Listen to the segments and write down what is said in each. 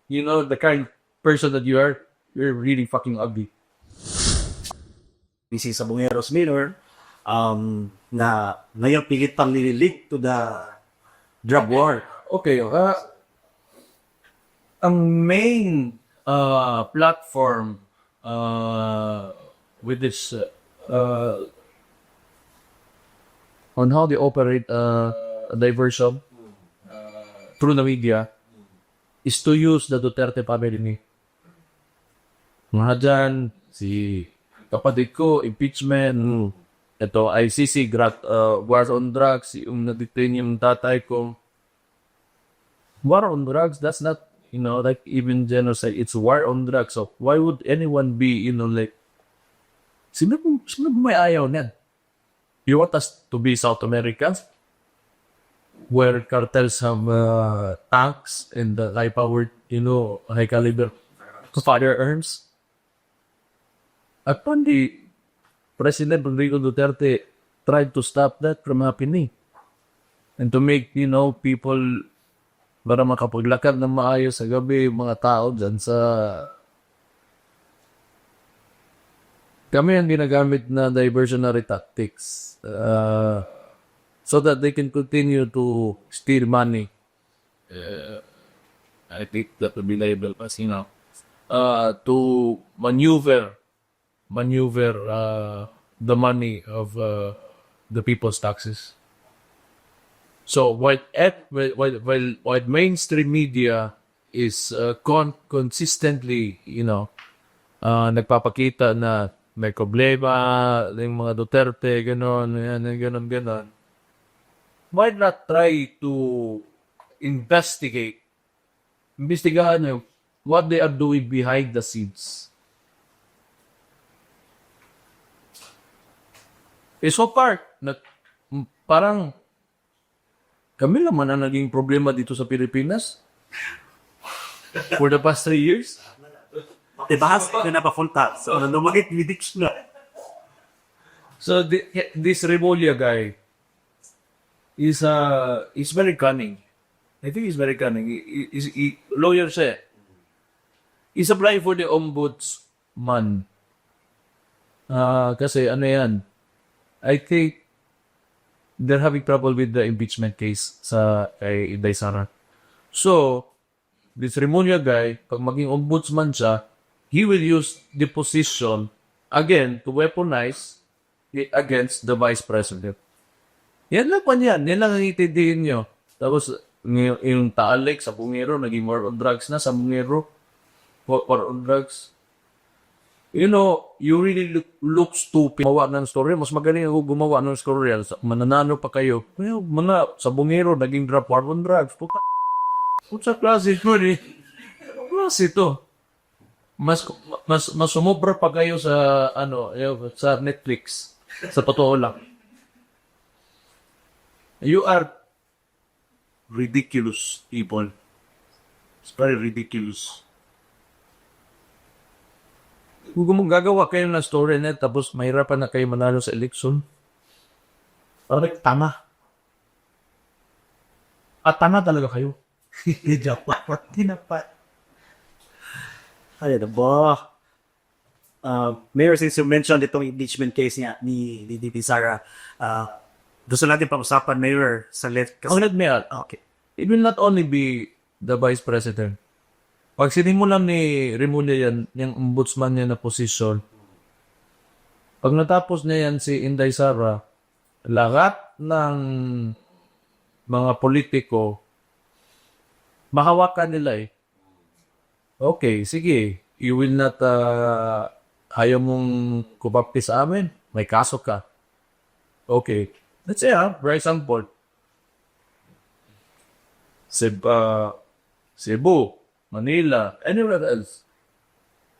you know, the kind of person that you are, you're really fucking ugly. This is Sabongeros Minor, na ngayon pilit pang nililig to the drug war. Okay, ang main platform with this on how they operate diversion through the media is to use the Duterte family. Mga dyan, si kapatid ko, impeachment, ito, ICC, war on drugs, yung na-detain yung tatay ko. War on drugs, that's not, you know, like even genocide, it's war on drugs. So why would anyone be, you know, like, sino may ayaw niyan? You want us to be South America, where cartels have tanks and high-powered, you know, high-caliber firearms? Apparently, President Rodrigo Duterte tried to stop that from happening. And to make, you know, people para makapaglakad ng maayos sa gabi, mga tao dyan sa... Kami ang ginagamit na diversionary tactics so that they can continue to steal money. I think that would be labeled as, you know, to maneuver the money of the people's taxes. So while mainstream media is consistently, you know, nagpapakita na may problema, yung mga Duterte, ganon, why not try to investigahan what they are doing behind the scenes? So far, parang kami naman ang naging problema dito sa Pilipinas for the past 3 years. Dibahas ka na pa full tax. So, numagit vidix na. So this Remulla guy is very cunning. I think he's very cunning. He lawyer siya. He's applying for the ombudsman. Kasi ano yan, I think they're having trouble with the impeachment case sa kay Inday Sara. So, this Remulla guy, pag maging ombudsman siya, he will use the position again to weaponize it against the vice president. Yan lang pa yan. Yan lang ang itindihin nyo. Tapos, yung Taalik sa Bungero, naging war on drugs na sa Bungero. War on drugs. You know, you really look stupid. Gumawa ng story. Mas magaling ako gumawa ng story. Mananano pa kayo. Well, mga sa Bungero, naging war on drugs. Puta klase ito eh. Klase ito. Mas sumobra pa kayo sa sa Netflix. Sa totoo lang. You are ridiculous people. It's very ridiculous. Kung gagawa kayo ng story net tapos mahirapan na kayo manalo sa election, parang tama. At tama talaga kayo. Japan. Tinapat. Ay, ba? Mayor, since you mentioned itong impeachment case niya ni DP Sara, gusto natin pag-usapan, Mayor, sa left. Okay. It will not only be the Vice President. Pag sinimulan ni Remulla yan, yung ombudsman niya na posisyon, pag natapos niya yan si Inday Sara, lahat ng mga politiko, mahawakan nila eh. Okay, sige. You will not, ayaw mong kumapti sa amin. May kaso ka. Okay. Let's say, for example, Cebu, Manila, anywhere else.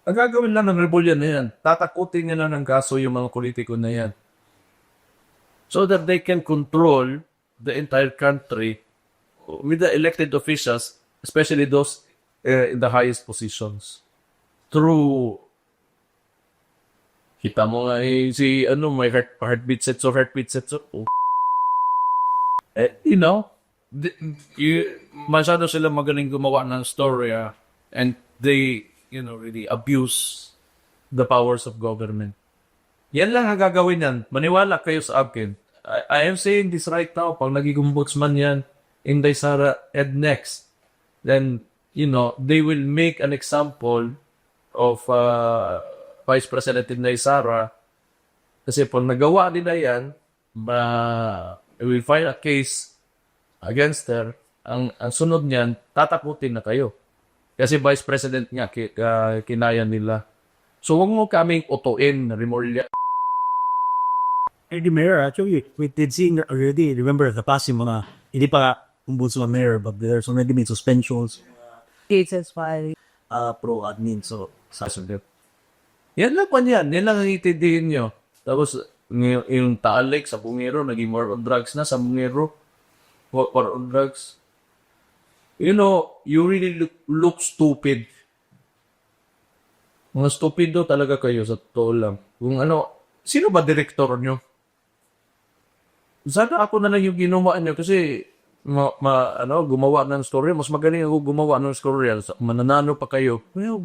Ang gagawin lang ng Remulla na yan, tatakutin niya lang ng kaso yung mga politiko na yan. So that they can control the entire country with the elected officials, especially those in the highest positions. Through, kita mo nga si, may heartbeat sensor. Oh. You know, masyado sila magaling gumawa ng story. and they, really abuse the powers of government. Yan lang ang gagawin yan. Maniwala kayo sa akin. I am saying this right now. Pag naging ombudsman yan, Inday Sara, and next, then, they will make an example of Vice President Inday Sara. Kasi pag nagawa nila yan, we will file a case against her. Ang sunod niyan, tatakutin na kayo. Kasi Vice President nga, kinaya nila. So, huwag mo kaming utuin, Rimulya. The mayor, actually, we did see already, remember, the past yung mga, hindi pa ombudsman mayor, but there's already been suspensions, cases filed, pro-admin, so, Sasunod. Yan lang pa niyan. Yan lang ang itindihin nyo. Tapos, yung Taalik sa Bungero, naging war on drugs na sa Bungero. War on drugs. You really look stupid. Mga stupido talaga kayo sa totoo lang. Kung sino ba direktor nyo? Sana ako na lang yung ginawa nyo kasi gumawa ng story. Mas magaling ako gumawa ng story. Mananalo pa kayo. Well,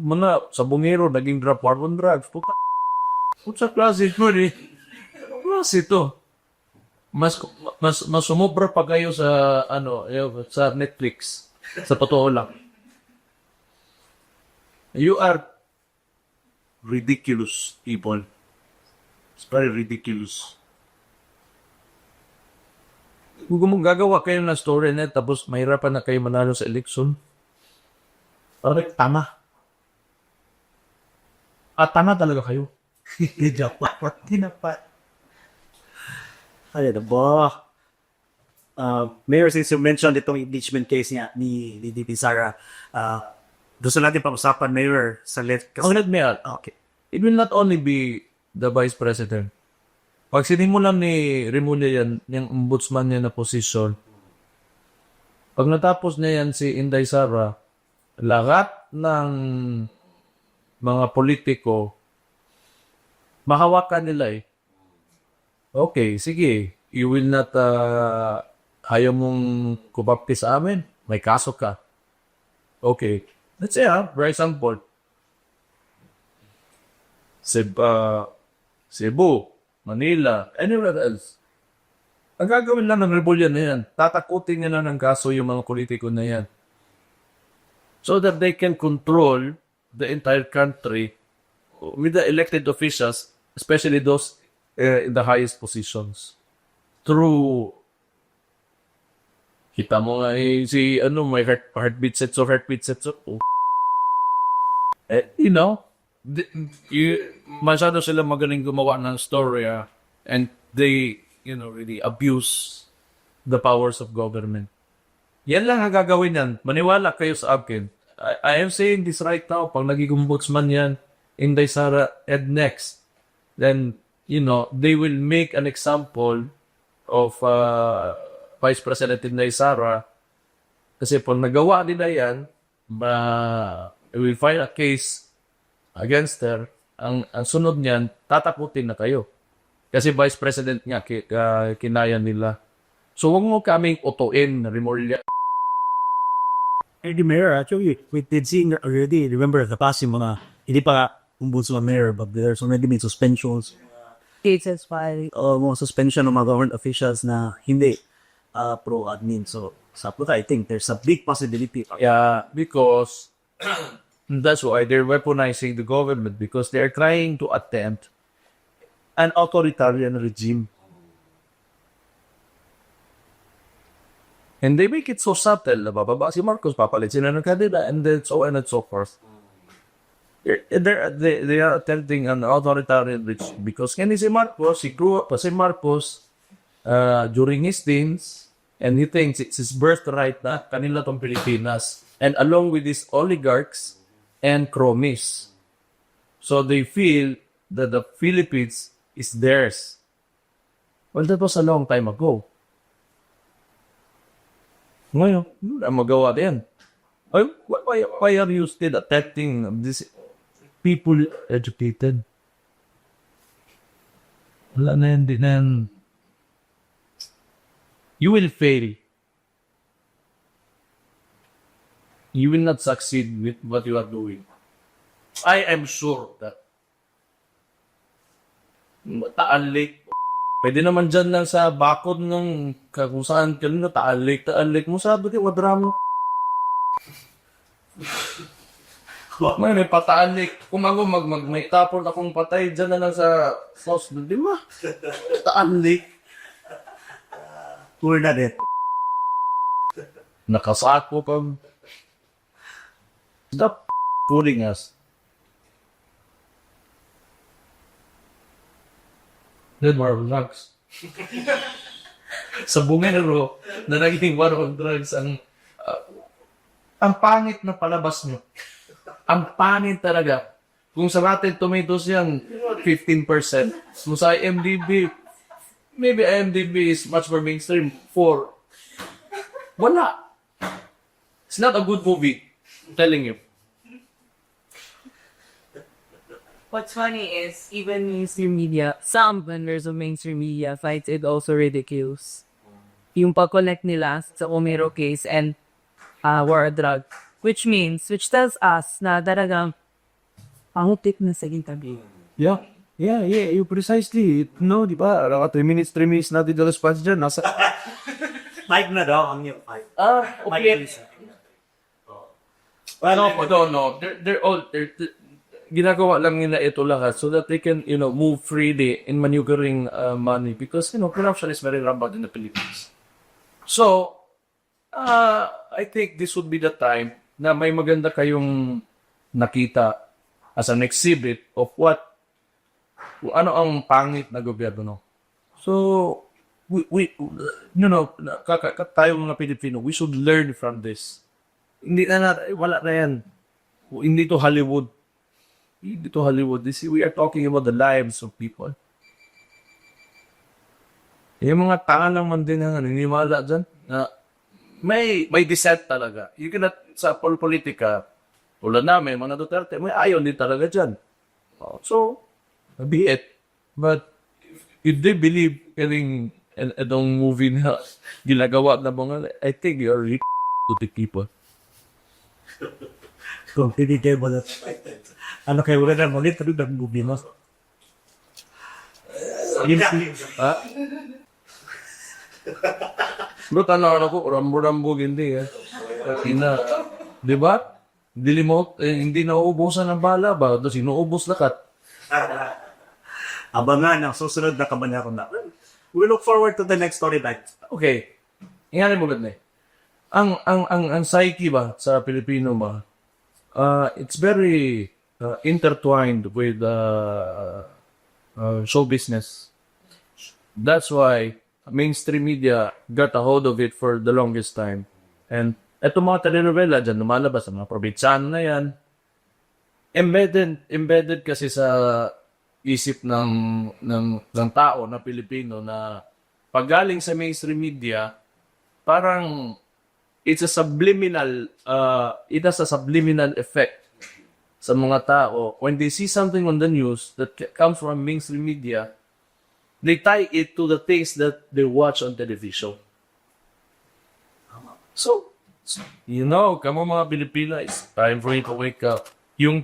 sa Bungero, naging war on drugs. Sa klase mo eh. Klase to. Mas sumobra pa kayo sa sa Netflix. Sa totoo lang. You are ridiculous people. It's very ridiculous. Kung gagawa kayo ng story net tapos mahirapan na kayo manalo sa election. Parang tama. Tama talaga kayo. joke, hindi na pa. Ano ba? Mayor, since you mentioned itong impeachment case niya ni DP Sara, gusto natin pag-usapan, Mayor, sa left. Mayor, Okay. it will not only be the Vice President. Pag sinimulan ni Rimulya yan, yung ombudsman niya na posisyon, pag natapos niya yan si Inday Sara, lahat ng mga politiko, mahawakan nila eh. Okay, sige. You will not, ayaw mong kumapti sa amin, may kaso ka. Okay. Let's say, for example, Cebu, Manila, anywhere else. Ang gagawin lang ng rebellion na yan, tatakutin nila ng kaso yung mga politiko na yan. So that they can control the entire country with the elected officials, especially those in the highest positions. Through, kita mo nga may heartbeat sensor. Masyado sila magaling gumawa ng story and they, really abuse the powers of government. Yan lang ang gagawin yan. Maniwala kayo sa akin. I am saying this right now. Pag naging ombudsman yan, Inday Sara, and next, then, they will make an example of Vice President Inday Sara. Kasi pag nagawa nila yan, we will file a case against her. Ang sunod niyan, tatakutin na kayo. Kasi Vice President nga, kinaya nila. So, huwag mo kaming utuin, Rimulya. The mayor, actually, we did see already, remember, the past yung mga, hindi pa ombudsman mayor, but there's already been suspensions, cases filed, mga suspension ng mga government officials na hindi pro-admin. So, I think there's a big possibility. Yeah, because that's why they're weaponizing the government because they're trying to attempt an authoritarian regime. And they make it so subtle. Bababa si Marcos, papalit sila ng kanila, and then so on and so forth. They are attempting an authoritarian regime because si Marcos, he grew up as si Marcos during his teens, and he thinks it's his birthright na kanila tong Pilipinas. And along with these oligarchs and cronies. So they feel that the Philippines is theirs. Well, that was a long time ago. Ngayon, magawa din. Why are you still attacking these people educated? Wala na yan din. You will fail. you will not succeed with what you are doing. I am sure that Taal Lake, pwede naman dyan lang sa bakod ng kung saan kanina, Taal Lake mo, sabi ko, wadramo. Man, may Taal Lake. Kung ako may tapon akong patay dyan na lang sa sauce, di ba? Taal Lake. Tour na din. Nakasako pag stop fooling us. Then more of drugs. Sa bungero na naging war on drugs ang pangit na palabas nyo. Ang pangit talaga. Kung sa Rotten Tomatoes yan, 15%. Kung sa IMDb, maybe IMDb is much more mainstream. 4. Wala. It's not a good movie. I'm telling you. What's funny is, even mainstream media, some vendors of mainstream media finds it also ridiculous. Yung pag-connect nila sa Omero case and war on drug. Which tells us na talagang pangutik na sa tabi. Yeah. You precisely. No, di ba? 3 minutes natin the response dyan. Nasa... Mike na daw ang yung Mike. Okay. No. They're ginagawa lang nila ito lahat so that they can, move freely in maneuvering money because, corruption is very rampant in the Philippines. So, I think this would be the time na may maganda kayong nakita as an exhibit of ano ang pangit na gobyerno. So, tayo mga Pilipino, we should learn from this. Wala na yan. Hindi to Hollywood. We are talking about the lives of people. Yung mga tanga lang man din ang naniniwala dyan na may dissent talaga. You cannot, sa politika, tulad namin, mga Duterte, may ayaw din talaga dyan. So, be it. But, if they believe itong movie na ginagawa na mga, I think you're to the people. Kung hindi kayo mo na ano kayo wala na ulit pero nag-movie mo. Ha? Bro, tanaw ko, rambo-rambo hindi di ba? Hindi nauubusan ng bala ba? Tapos inuubos lakat. Abangan ang susunod na kabanya ko na. We look forward to the next storyline. Okay. Ingani mo ganda ang psyche ba sa Pilipino ba? It's very intertwined with show business. That's why mainstream media got a hold of it for the longest time. And eto mga telenovela dyan, lumalabas ang mga probinsyano na yan. Embedded kasi sa isip ng tao na Pilipino na paggaling sa mainstream media, parang it has a subliminal effect sa mga tao. When they see something on the news that comes from mainstream media, they tie it to the things that they watch on television. So, kamo mga Pilipino, it's time for you to wake up. Yung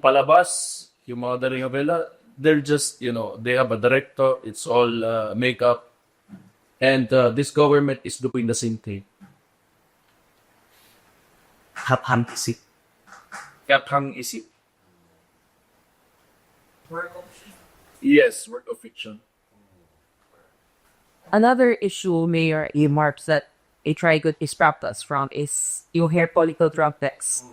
palabas, yung mga telenovela, they're just, they have a director, it's all makeup, and this government is doing the same thing. Kaphang isip. Kaphang isip? Yes, work of fiction. Another issue Mayor remarks that a trigot is practiced from is yung hair follicle drug test,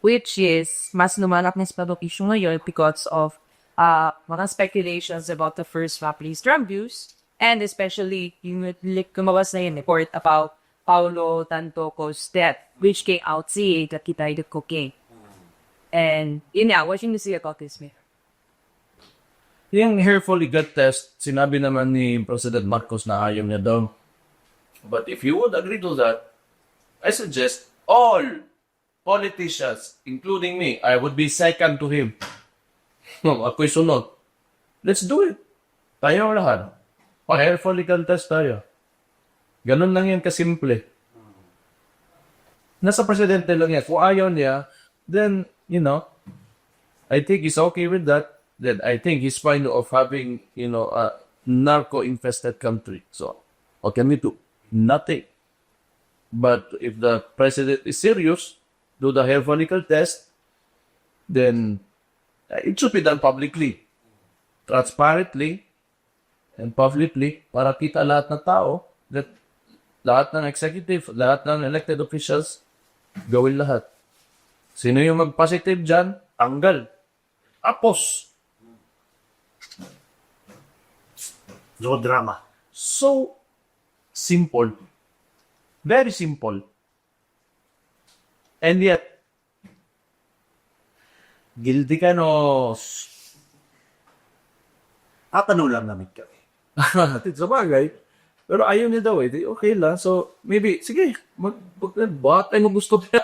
which is mas lumalak na sa issue ngayon because of mga speculations about the first family's drug use, and especially yung kumabas na yung report about Paulo Tantoco's death, which came out saying that he died of cocaine. And watching to see about this, Mayor. Yung hair follicle test, sinabi naman ni President Marcos na ayaw niya daw. But if you would agree to that, I suggest all politicians, including me, I would be second to him. Ako'y sunod. Let's do it. Tayo lahat. Hair follicle test tayo. Ganun lang yan kasimple. Nasa presidente lang yan. Kung ayaw niya, then, I think he's okay with that. Then I think he's fine of having, a narco-infested country. So, what can we do? Nothing. But if the president is serious, do the hair follicle test, then it should be done publicly, transparently, and publicly para kita lahat ng tao that lahat ng executive, lahat ng elected officials, gawin lahat. Sino yung mag-positive dyan? Tanggal. Apos. No drama. So simple. Very simple. And yet, guilty ka no. Tanong lang namin kami. Sa bagay. Pero ayaw niya daw eh. Okay lang. So, maybe, sige, ba't ay mo gusto niya?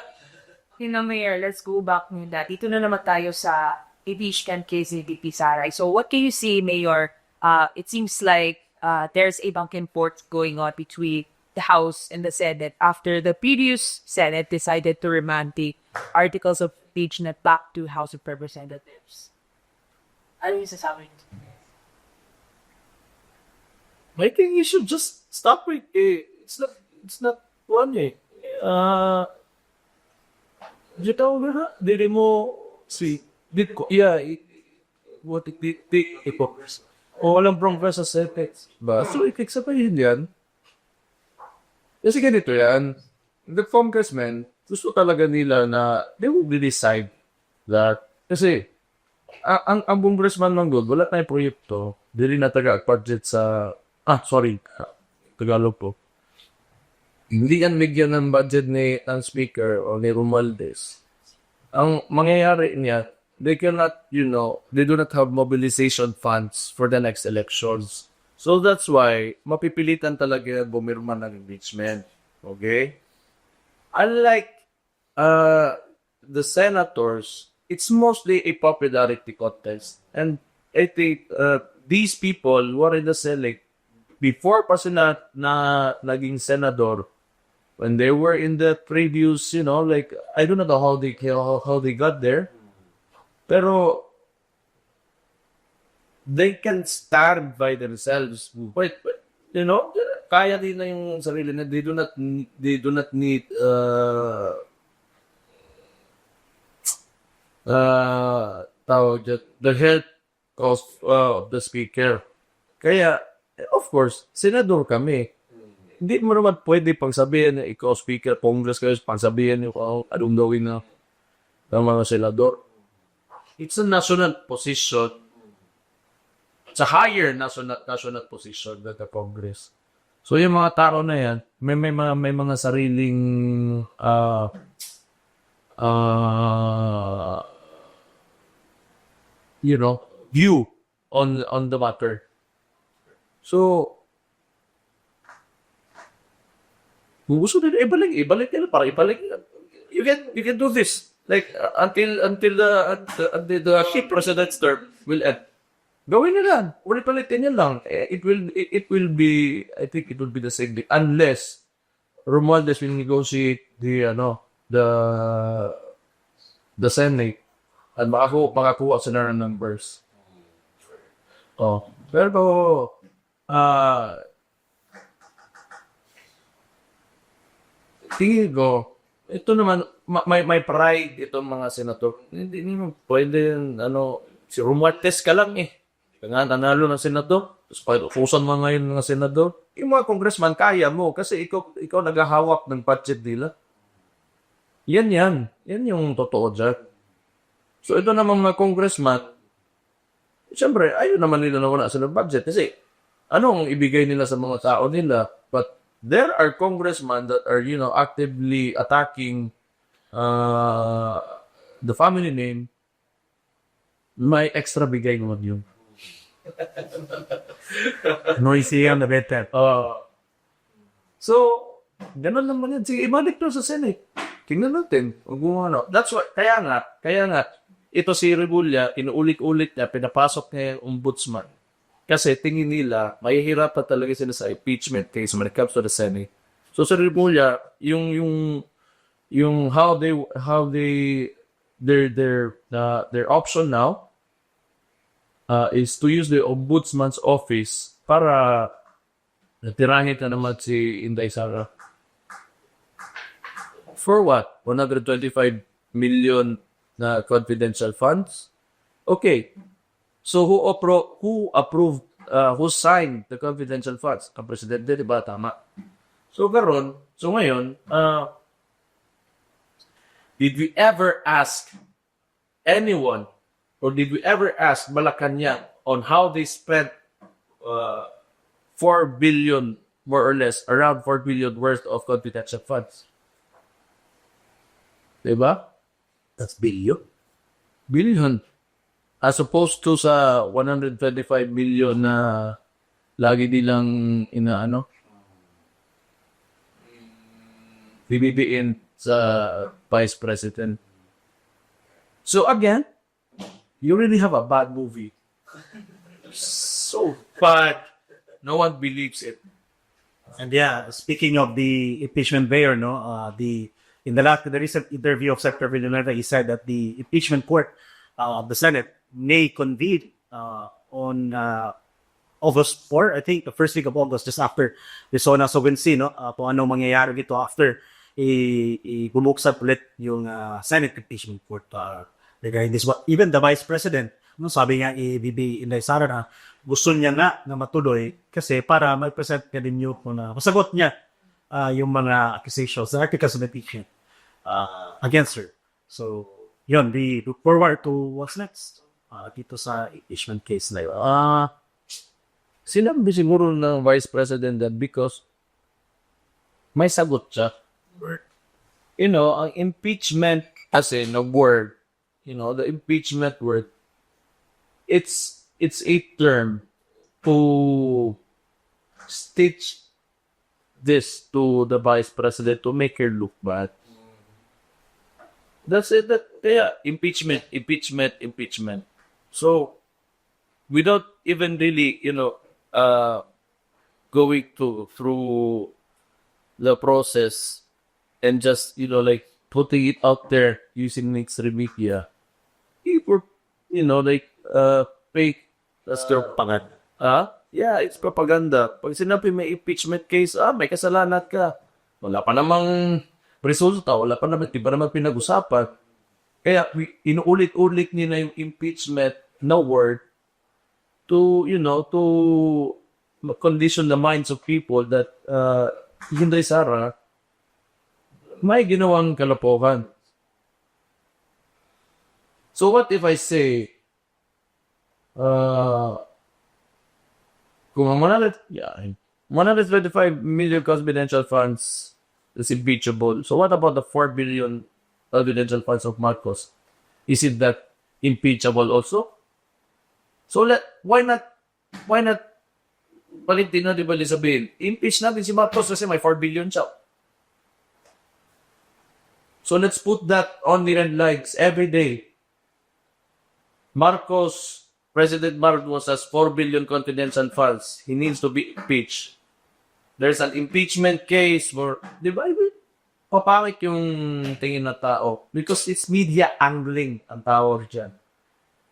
Mayor, let's go back to that. Dito na naman tayo sa impeachment case ni VP Sara. So what can you see, Mayor? It seems like there's a back and forth going on between the House and the Senate after the previous Senate decided to remand the articles of impeachment back to House of Representatives. Ano yung sasabi niyo? I think you should just stop it. It's not one eh. Dito nga, dili mo si dito. Yeah, what it hypocrisy. O walang progress sa Senate. Ba? So, ikiksabayin yan. Kasi ganito yan. The congressmen, gusto talaga nila na they will decide that kasi ang congressman ng good, wala tayong proyekto, dili na taga-budget sa Tagalog po. Hindi yan bigyan ng budget ng speaker o ni Romualdez. Ang mangyayari niya, they do not have mobilization funds for the next elections. So that's why, mapipilitan talaga bumirma ng impeachment. Okay? Unlike the senators, it's mostly a popularity contest. And I think these people who are in the Senate, before pa sila naging senador, when they were in the previous, I don't know how they got there, pero they can stand by themselves. But kaya nila yung sarili na they do not need the help of the speaker. Kaya, of course, senador kami. Hindi mo naman pwede pagsabihin na ikaw speaker, Congress kayo, pagsabihin nyo kung anong gawin ng mga senador. It's a national position. It's a higher national position than the Congress. So yung mga tao na yan, may mga sariling view on the matter. So, kung gusto nila ibalik nila para ibalik. You can do this like until the president's term will end. Gawin nila. Ulit-ulitin nila lang. It will be, I think it will be the same thing unless Romualdez will negotiate the Senate at makakuha sila ng numbers. Pero tingin ko, ito naman, may pride itong mga senator. Hindi naman pwede, si Romualdez ka lang eh. Kaya nanalo ng senador, tapos pag-usan mo ngayon ng senador, yung mga congressman, kaya mo, kasi ikaw naghahawak ng budget nila. Yan yung totoo dyan. So ito naman mga congressman, siyempre, ayaw naman nila na wala sa budget. Kasi, anong ibigay nila sa mga tao nila? But, there are congressmen that are, actively attacking the family name. May extra bigay naman yun. Noisy on the better. So, ganun naman yan. Sige, ibalik to sa Senate. Tingnan natin. That's why, kaya nga, ito si Rebulla, inuulit-ulit niya, pinapasok niya yung ombudsman. Kasi tingin nila, mahihirapan talaga sila sa impeachment case when it comes to the Senate. So sa Rebulla, yung yung their option now is to use the ombudsman's office para natirahin na naman si Inday Sara. For what? 125 million na confidential funds? Okay. So who approved, who signed the confidential funds? Ang presidente, di ba? Tama. So ngayon, did we ever ask anyone or did we ever ask Malacanang on how they spent 4 billion, more or less, around 4 billion worth of confidential funds? Diba? That's billion. Billion. As opposed to sa 125 million na lagi nilang bibibiin sa Vice President. So again, you really have a bad movie. So bad. No one believes it. And yeah, speaking of the impeachment mayor, in the recent interview of Secretary Villanueva, he said that the impeachment court of the Senate may convene on August 4, I think, the first week of August, just after the SONA Sovereignty, kung anong mangyayari dito after bumuksan ulit yung Senate impeachment court regarding this. But even the Vice President, sabi nga BB Inday Sara na gusto niya na matuloy kasi para mag-present ka din yung masagot niya yung mga accusations, the articles of impeachment against her. So, yun, we look forward to what's next dito sa impeachment case na yun. Sinabi siguro ng Vice President that because may sagot siya. Ang impeachment as in a word, the impeachment word, it's a term to stitch this to the Vice President to make her look bad. That's it. Impeachment. So, without even really, going through the process and just, putting it out there using mixed media, fake. That's their Propaganda. Yeah, it's propaganda. Pag sinabi may impeachment case, may kasalanan ka. Wala pa namang resulta, di pa naman pinag-usapan. Kaya inuulit-ulit nila yung impeachment na word to condition the minds of people that Inday Sara may ginawang kalokohan. So what if I say, kung 125 million confidential funds is impeachable, so what about the 4 billion confidential funds of Marcos? Is it that impeachable also? So why not Valentino di Bali sabihin, impeach natin si Marcos kasi may 4 billion siya. So let's put that on the red lights every day. President Marcos has 4 billion confidential funds. He needs to be impeached. There's an impeachment case for, di ba, papangit yung tingin na tao because it's media angling ang tawag dyan.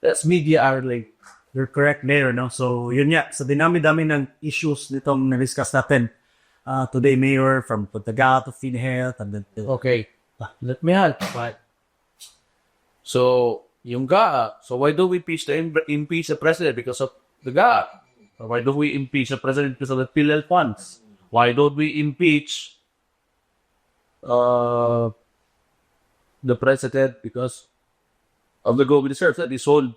That's media angling. You're correct, Mayor. So, yun nga. Sa dinami-dami ng issues nitong na-discuss natin today, Mayor, from Tanga to FinHealth, and then Okay. Let me help. So, yung GAA, so why do we impeach the president? Because of the GAA. Or why do we impeach the president because of the PhilHealth funds? Why don't we impeach the president because of the go with the serfs that he sold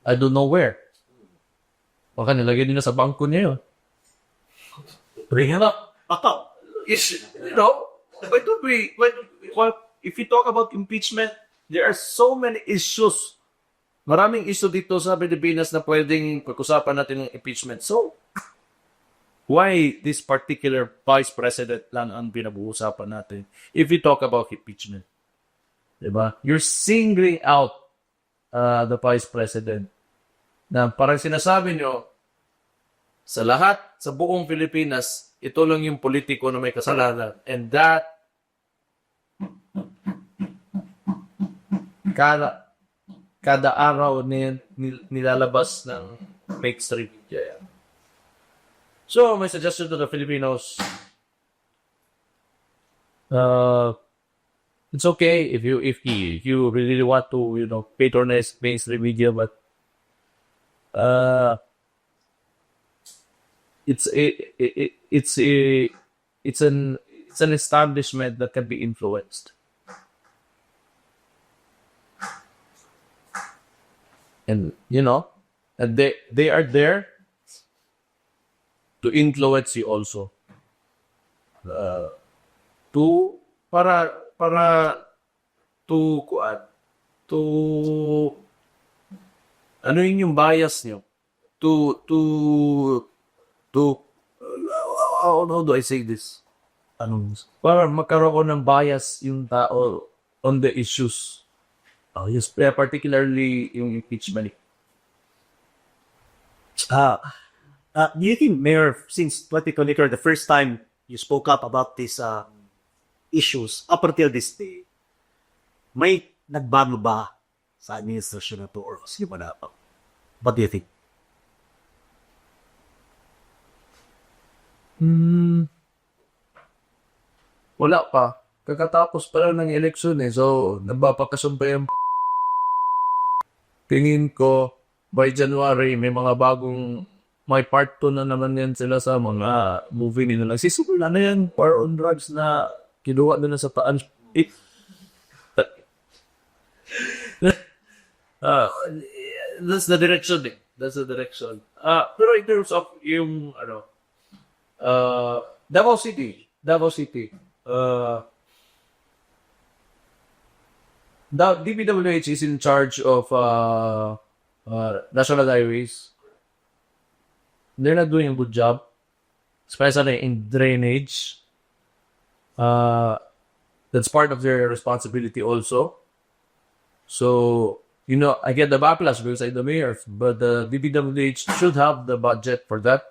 I don't know where. Baka nilagay nila sa bangko niya yun. bring it up. If you talk about impeachment, there are so many issues. Maraming issue dito sa Pilipinas na pwedeng pag-usapan natin ng impeachment. So, why this particular vice president lang ang pinabuusapan natin if we talk about impeachment? Diba? You're singling out the vice president na parang sinasabi nyo sa lahat, sa buong Pilipinas, ito lang yung politiko na may kasalanan. And that Kada, kada araw nilalabas ng mainstream media yan. So, my suggestion to the Filipinos, it's okay if you really want to, patronize mainstream media, but it's an establishment that can be influenced. And and they are there to influence you also. To para to kuan to ano yun yung bias niyo to how do I say this, para magkaroon ko ng bias yung tao on the issues. Yes, particularly yung impeachment. Do you think, Mayor, since 2023, the first time you spoke up about these issues up until this day, may nagbago ba sa administrasyon na to or sino na? What do you think? Wala pa. Kakatapos pa lang ng eleksyon so nabapakasumpa yung tingin ko by January may part 2 na naman yan sila sa mga movie nila. Nagsisimula na yan, War on Drugs na kinuha na sa paan. That's the direction eh. That's the direction. Pero in terms of yung Davao City. The DPWH is in charge of national highways. They're not doing a good job, especially in drainage. That's part of their responsibility also. So, I get the backlash because I'm the mayor, but the DPWH should have the budget for that.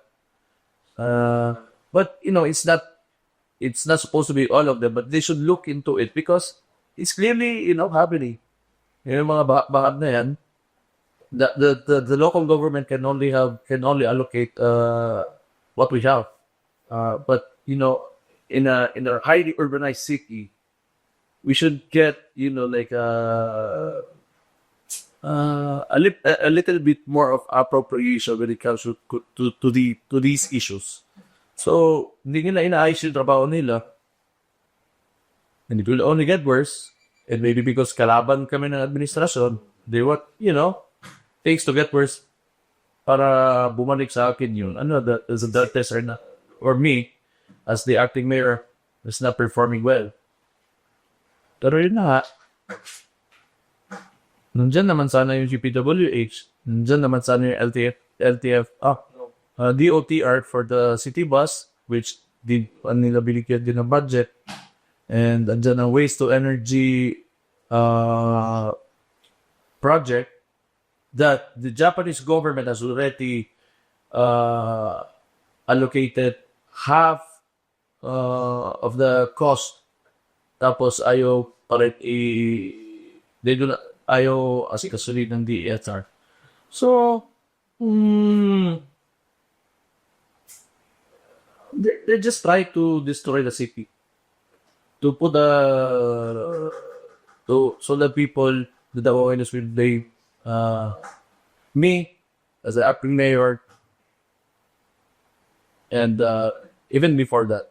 But it's not supposed to be all of them, but they should look into it because it's clearly, happening. Yung mga bakad na yan, the local government can only allocate what we have. But in a highly urbanized city, we should get like a little bit more of appropriation when it comes to these issues. So hindi nila inaayos yung trabaho nila. And it will only get worse. And maybe because kalaban kami ng administrasyon, they takes to get worse para bumalik sa akin yun. The Duterte or me, as the acting mayor, is not performing well. Pero yun na nga. Nandyan naman sana yung GPWH. Nandyan naman sana yung DOTR for the city bus, which nila binigyan din ng budget. And andyan ang waste to energy project that the Japanese government has already allocated half of the cost. Tapos ayaw pa rin ayaw asikasuhin ng DESR. So, they just try to destroy the city. To put so the people, the Davaoenos will blame me as the acting mayor, and even before that,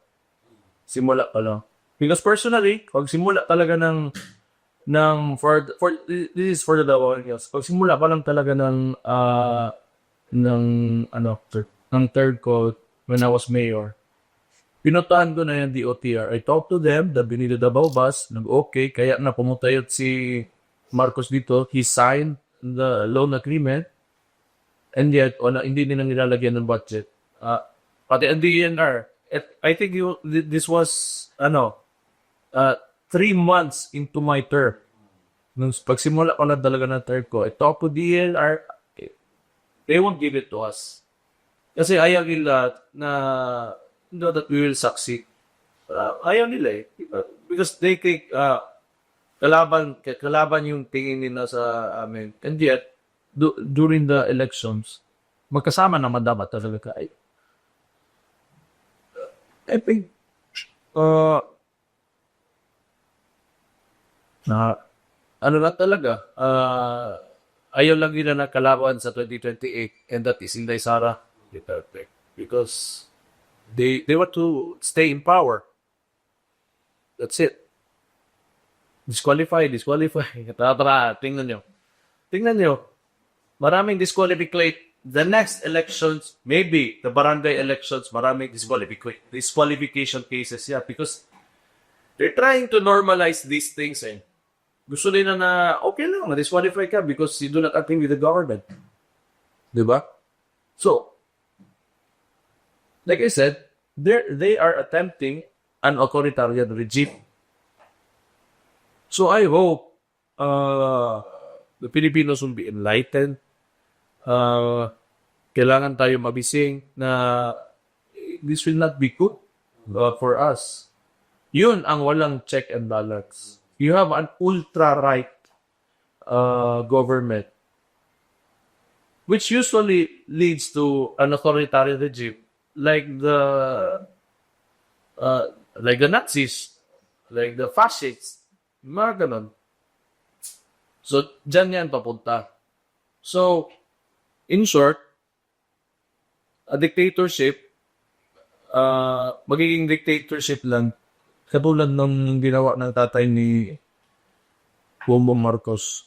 simula pa lang. Because personally, pag simula talaga this is for the Davaoenos, pag simula pa lang talaga ng third code when I was mayor, pinuntahan ko na yung DOTR. I talked to them, the Benito Davao bus, nag-okay, kaya na pumutayot si Marcos dito. He signed the loan agreement, and yet, hindi nila nilalagyan ng budget. Pati ang DNR, I think this was, 3 months into my term. Nung pagsimula ko na talaga ng term ko, I talked to DNR, they won't give it to us. Kasi ayaw nila na that we will succeed. Ayaw nila eh. Because they think kalaban yung tingin nila sa amin. And yet, during the elections, magkasama naman dapat talaga. I think, na, ano na talaga, ayaw lang nila na kalaban sa 2028, and that is Inday Sara Duterte. Because they want to stay in power. That's it. Disqualify. Tara, tingnan nyo. Maraming disqualificate. The next elections, maybe the barangay elections, maraming disqualification cases. Yeah, because they're trying to normalize these things. Gusto nila na, okay lang, na-disqualify ka because you do not agree with the government. Diba? So, like I said, they are attempting an authoritarian regime. So I hope the Filipinos will be enlightened. Kailangan tayo mabising na this will not be good for us. Yun ang walang check and balance. You have an ultra-right government which usually leads to an authoritarian regime like the Nazis, like the fascists, mga ganon. So, dyan yan papunta. So, in short, a dictatorship, magiging dictatorship lang, katulad ng ginawa ng tatay ni Bongbong Marcos.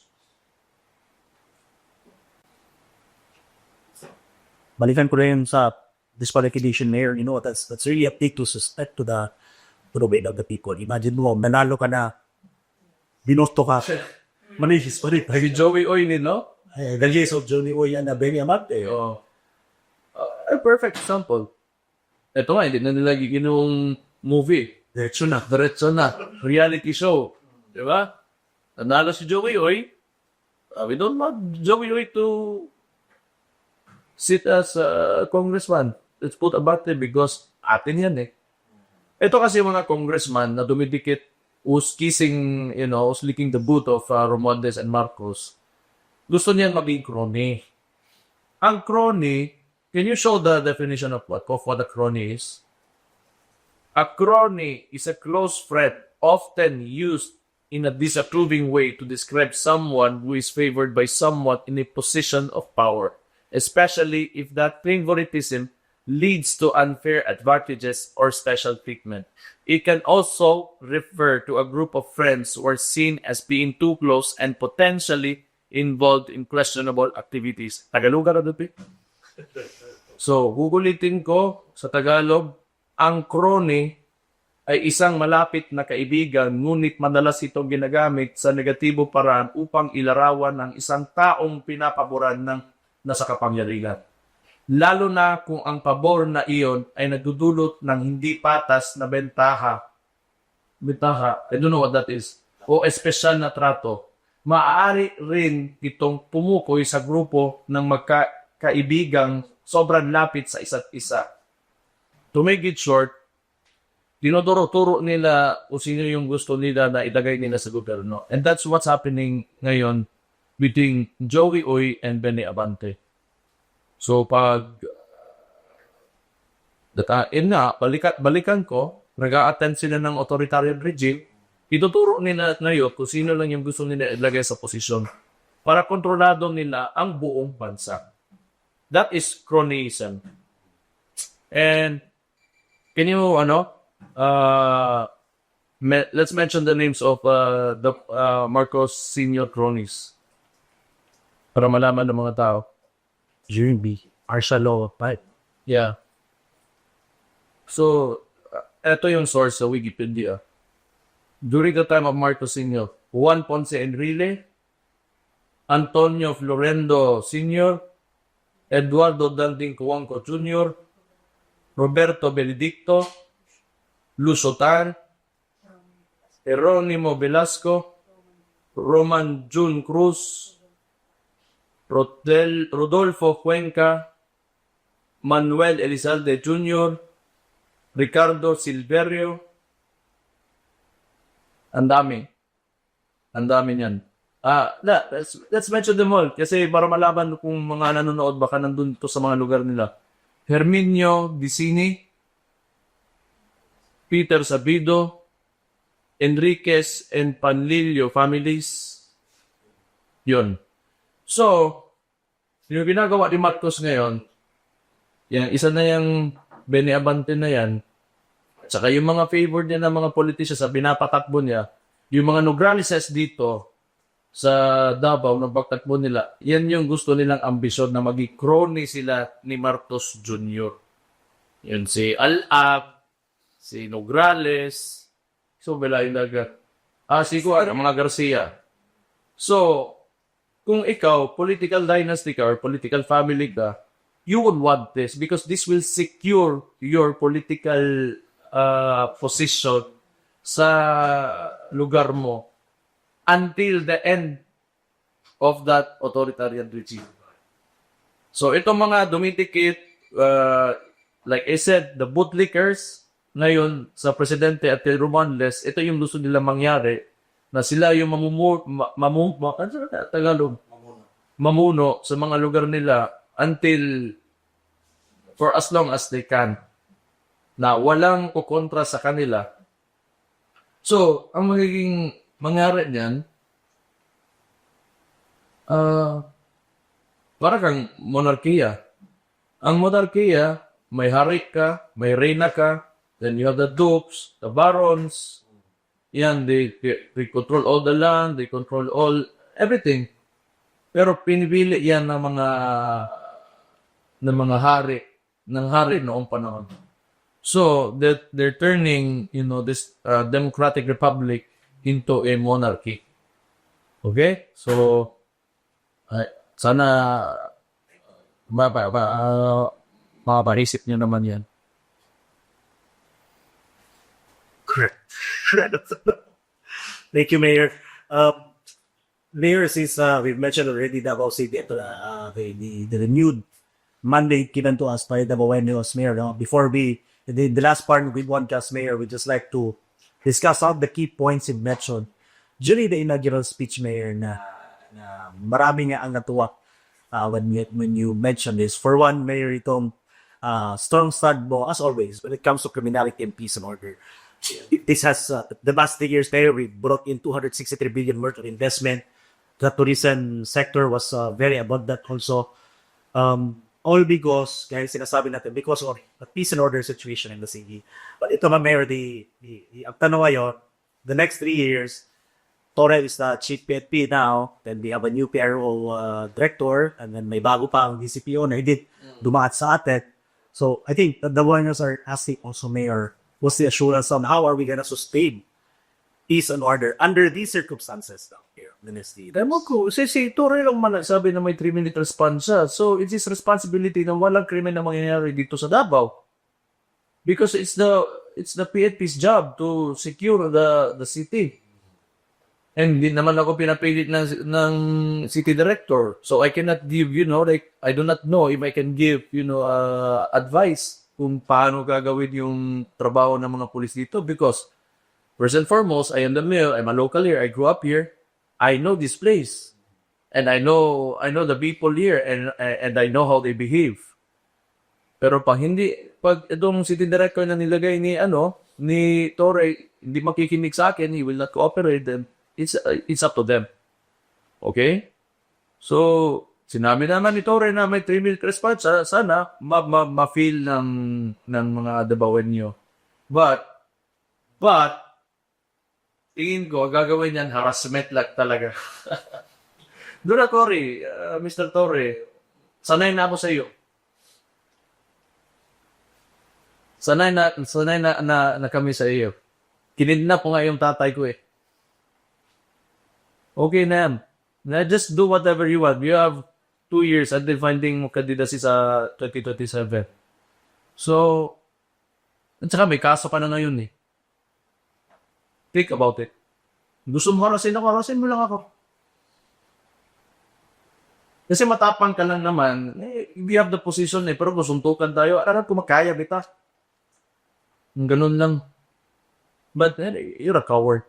Balikan ko rin sa disqualification mayor, that's really a big to suspect to the weight of the people. Imagine mo, manalo ka na, binosto ka, manihis pa rin. Si Joey Oy no? The case of Johnny Oy and Benny Amate. Oh. A perfect example. Ito nga, hindi na nila ginawang movie. Diretso na. Reality show. Di ba? Nanalo si Joey Oy. We don't want Joey Oy to sit as a congressman. Let's put about it because atin yan Ito kasi mga congressman na dumidikit who's kissing, who's licking the boot of Romualdez and Marcos. Gusto niyan maging crony. Ang crony, can you show the definition of what a crony is? A crony is a close friend often used in a disapproving way to describe someone who is favored by someone in a position of power, especially if that favoritism leads to unfair advantages or special treatment. It can also refer to a group of friends who are seen as being too close and potentially involved in questionable activities. Tagalogan na doon, So, gugulitin ko sa Tagalog, ang crony ay isang malapit na kaibigan, ngunit madalas itong ginagamit sa negatibo paraan upang ilarawan ng isang taong pinapaboran ng nasa kapangyarihan. Lalo na kung ang pabor na iyon ay nagdudulot ng hindi patas na bentaha, I don't know what that is, o espesyal na trato. Maaari rin itong pumukoy sa grupo ng magkaibigang sobrang lapit sa isa't isa. To make it short, dinodoro-turo nila kung sino yung gusto nila na ilagay nila sa gobyerno. And that's what's happening ngayon between Joey Oy and Benny Abante. So pag balikan ko, nag-a-attend sila ng authoritarian regime, ituturo nila ngayon kung sino lang yung gusto nila ilagay sa posisyon para kontrolado nila ang buong bansa. That is cronyism. And can you let's mention the names of the Marcos senior cronies para malaman ng mga tao. Jeremy, Arshalo, Pat. Yeah. So, ito yung source sa Wikipedia. During the time of Marcos Sr., Juan Ponce Enrile, Antonio Florendo Sr., Eduardo Danding Cuanco Jr., Roberto Benedicto, Lusotan, Jeronimo Velasco, Roman Jun Cruz, Rodolfo Cuenca, Manuel Elizalde Jr., Ricardo Silverio, ang dami. Ang dami niyan. Let's mention them all kasi para malaman kung mga nanonood baka nandun to sa mga lugar nila. Herminio Dicini, Peter Sabido, Enriquez and Panlilio families. Yun. So, yung ginagawa ni Marcos ngayon, yan, isa na yung Beni Abante na yan, at saka yung mga favored niya ng mga politicians sa binapatakbo niya, yung mga Nogralises dito sa Davao na pagtakbo nila, yan yung gusto nilang ambisyon na maging crony sila ni Marcos Jr. Yun si Al-Ab, si Nograles, so bela yung dagat. Si Kuan, mga Garcia. So, kung ikaw, political dynasty ka or political family ka, you would want this because this will secure your political position sa lugar mo until the end of that authoritarian regime. So, itong mga dumitikit, like I said, the bootlickers, ngayon, sa Presidente at Romanles, ito yung gusto nila mangyari, na sila yung mamuno sa mga lugar nila until, for as long as they can, na walang kukontra sa kanila. So, ang magiging mangyari niyan, para kang monarkiya. Ang monarkiya, may hari ka, may reyna ka, then you have the dukes, the barons, yan, they control all the land, they control all, everything. Pero pinipili yan ng mga hari noong panahon. So, they're turning, this democratic republic into a monarchy. Okay? So, sana mapapaisip niyo naman yan. Correct. Thank you, Mayor. Mayor, since we've mentioned already Davao City, the renewed mandate given to us by Davaoenos Mayor. No? Before the last part of the podcast, Mayor, we just like to discuss some of the key points you mentioned during the inaugural speech, Mayor, na marami nga ang natuwa when you mentioned this. For one, Mayor, itong strong stand mo, as always, when it comes to criminality and peace and order. This has, the past 3 years, Mayor, we brought in 263 billion worth of investment. The tourism sector was very abundant also. All because, kaya sinasabi natin, because of the peace and order situation in the city. But ito man, Mayor, ang tanong ngayon, the next 3 years, Torre is the chief PNP now, then we have a new PRO director, and then may bago pa ang DCPO na hindi dumaat sa atin. So, I think that the ones are asking also, Mayor, what's the assurance on how are we gonna sustain peace and order under these circumstances now here in the city? Demo ko, si Torre lang man nagsabi na may 3-minute response siya. So, it's his responsibility na walang krimen na mangyayari dito sa Davao. Because it's the PNP's job to secure the city. And hindi naman ako pinapilit ng city director. So, I cannot give, I do not know if I can give, advice kung paano gagawin yung trabaho ng mga pulis dito. Because, first and foremost, I am the mayor, I'm a local here, I grew up here, I know this place. And I know the people here and I know how they behave. Pero pag itong city director na nilagay ni Torre, hindi makikinig sa akin, he will not cooperate, then it's up to them. Okay? So, sinabi naman ni Torre na may 3-minute response, sana ma-feel ng mga Davaoenyo. But, tingin ko, gagawin yan, harassment lang talaga. Doon ako, Mr. Torre, sanay na ako sa iyo. Sanay na kami sa iyo. Kinidnap ko nga yung tatay ko eh. Okay na yan. Now just do whatever you want. You have 2 years until finding candidacy sa 2027. So, at saka may kaso pa na ngayon eh. Think about it. Gusto mo harasin ako, harasin mo lang ako. Kasi matapang ka lang naman, we have the position eh, pero gusuntukan tayo, arap ko makaya, bita. Ganun lang. But you're a coward.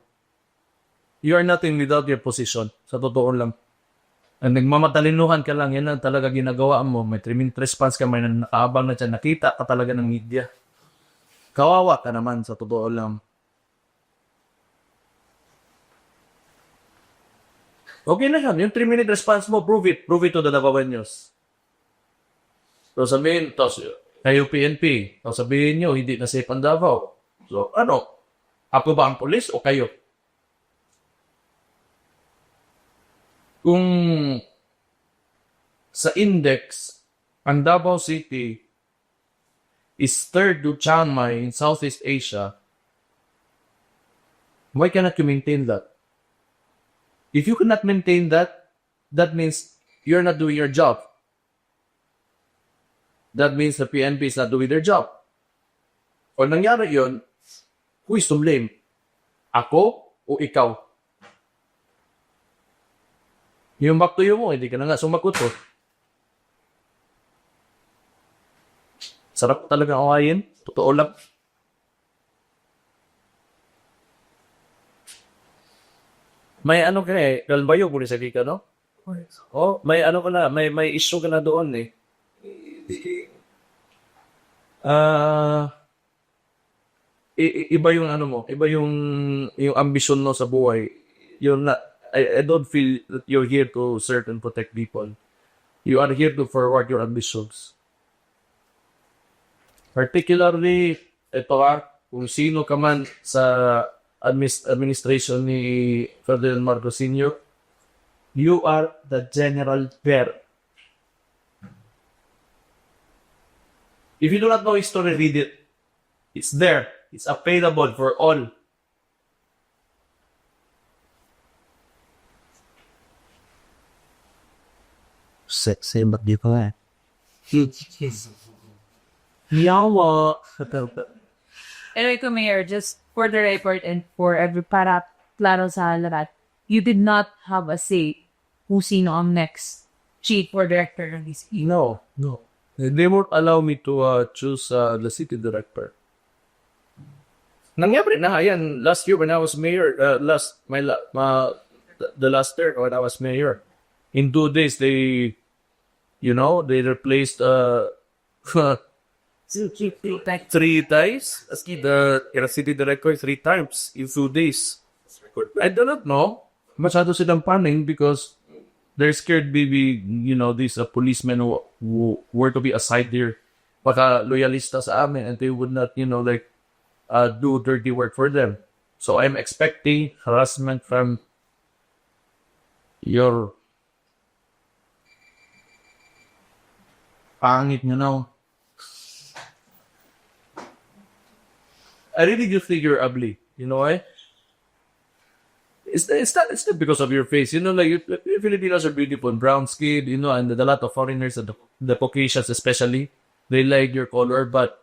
You are nothing without your position. Sa totoo lang. Ang nagmamatalinuhan ka lang, yan ang talaga ginagawa mo. May 3-minute response ka, may nakaabang na dyan. Nakita ka talaga ng media. Kawawa ka naman, sa totoo lang. Okay na yan. Yung 3-minute response mo, prove it. Prove it to the Davaoan News. So sabihin, kayo PNP. So sabihin nyo, hindi na safe ang Davao. So ano? Ako ba ang polis o kayo? Kung sa index, ang Davao City is third to Chiang Mai in Southeast Asia, why cannot you maintain that? If you cannot maintain that, that means you're not doing your job. That means the PNP is not doing their job. O nangyari yun, who is to blame? Ako o ikaw? Yung back to you mo, hindi ka na nga sumagot ko. Sarap talaga awayin. Totoo lang. May ano ka eh, Galbayo, pulis ka, no? Oh, may ano ka na, may issue ka na doon eh. Iba yung ano mo, iba yung ambition mo sa buhay. You're not, I don't feel that you're here to serve and protect people. You are here to forward your ambitions. Particularly, ito kung sino ka man sa administration ni Ferdinand Marcos Sr., you are the general bear. If you do not know history, read it. It's there. It's available for all. Sexy, ba't di pa Yawa. Anyway, Mayor, just for the record and for para klaro sa lahat, you did not have a say kung sino ang next chief or director ng DCP. No. They won't allow me to choose the city director. Nangyari na yan last year when I was mayor. The last term when I was mayor. In 2 days, they replaced 3 times. Aski the city director 3 times in 2 days. I do not know. Masyado silang paning because they're scared maybe, these policemen who were to be assigned there, baka loyalista sa amin and they would not, do dirty work for them. So I'm expecting harassment from your pangit, I really do think you're ugly. You know why? It's not because of your face. Filipinos are beautiful, brown skin, and a lot of foreigners, and the Caucasians especially, they like your color, but